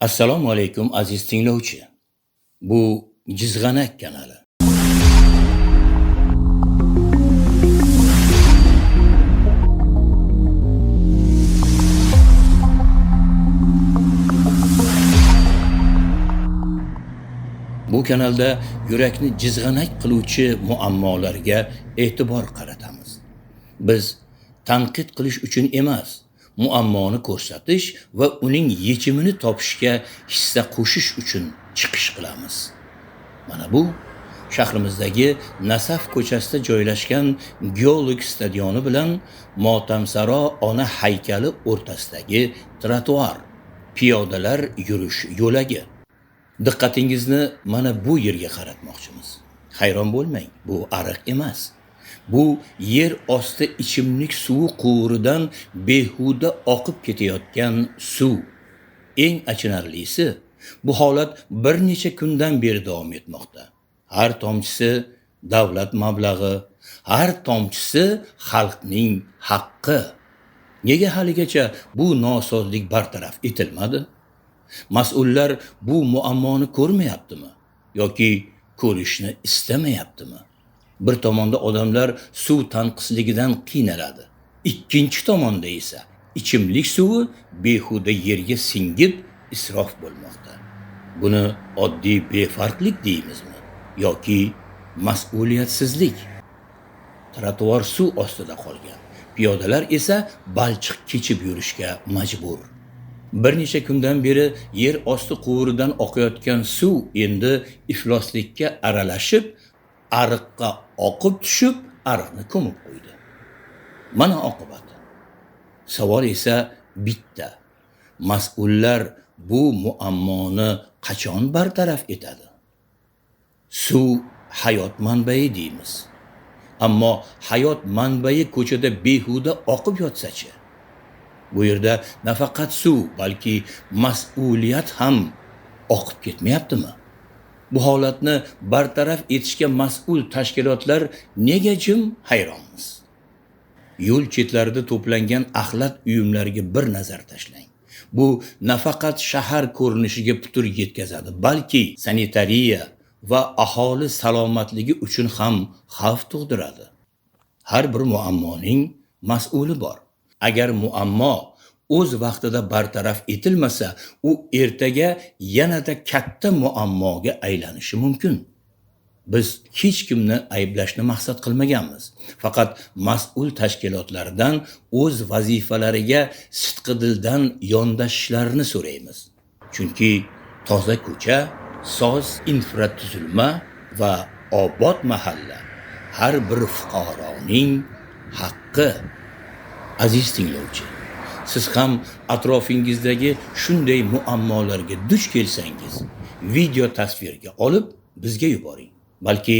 Assalomu alaykum aziz tinglovchi. Bu Jizg'anak kanali. Bu kanalda yurakni jizg'anak qiluvchi muammolarga e'tibor qaratamiz. Biz tanqid qilish uchun emas, muammoni ko'rsatish va uning yechimini topishga hissa qo'shish uchun chiqish qilamiz. Mana bu shahrimizdagi Nasaf ko'chasida joylashgan geolog stadioni bilan Motamsaro ona haykali o'rtasidagi trotuar, piyodalar yurish yo'lagi. Diqqatingizni mana bu yerga qaratmoqchimiz. Hayron bo'lmang, bu ariq emas. Bu yer osti ichimlik suvi quvuridan behuda oqib ketayotgan suv. Eng achinarlisi, bu holat bir necha kundan beri davom etmoqda. Har tomchisi davlat mablag'i, har tomchisi xalqning haqqi. Nega haligacha bu nosozlik bartaraf etilmadi? Mas'ullar bu muammoni ko'rmayaptimi yoki ko'rishni istamayaptimi? Bir tomonda odamlar suv tanqisligidan qiynaladi. Ikkinchi tomonda esa ichimlik suvi behuda yerga singib isrof bo'lmoqda. Buni oddiy befarqlik deymizmi yoki mas'uliyatsizlik? Trotuar suv ostida qolgan. Piyodalar esa balchiq kechib yurishga majbur. Bir necha kundan beri yer osti quvuridan oqayotgan suv endi ifloslikka aralashib, ariqqa oqib tushib, ariqni ko'mib qo'ydi. Mana oqibati. Savol esa bitta. Mas'ullar bu muammoni qachon bartaraf etadi? Suv hayot manbai deymiz. Ammo hayot manbai ko'chada behuda oqib yotsa-chi? Bu yerda nafaqat suv, balki mas'uliyat ham oqib ketmayaptimi? Bu holatni bartaraf etishga mas'ul tashkilotlar nega jim? Hayronmiz. Yo'l chetlarida to'plangan axlat uyumlariga bir nazar tashlang. Bu nafaqat shahar ko'rinishiga putur yetkazadi, balki sanitariya va aholi salomatligi uchun ham xavf tug'diradi. Har bir muammoning mas'uli bor. Agar muammo o'z vaqtida bartaraf etilmasa, u ertaga yanada katta muammoga aylanishi mumkin. Biz hech kimni ayblashni maqsad qilmaganmiz. Faqat mas'ul tashkilotlardan o'z vazifalariga sidqidildan yondashishlarini so'raymiz. Chunki toza ko'cha, soz infratuzilma va obod mahalla har bir fuqaroning haqqi. Aziz tinglovchi, siz ham atrofingizdagi shunday muammolarga duch kelsangiz, video tasvirga olib bizga yuboring. Balki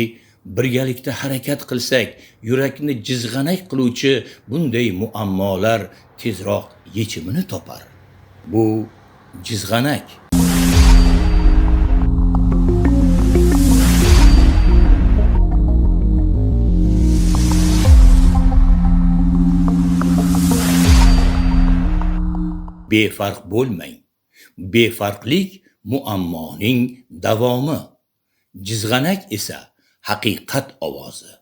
birgalikda harakat qilsak, yurakni jizg'anak qiluvchi bunday muammolar tezroq yechimini topar. Bu Jizg'anak. Befarq bo'lmang. Befarqlik muammoning davomi. Jizg'anak esa haqiqat ovozi.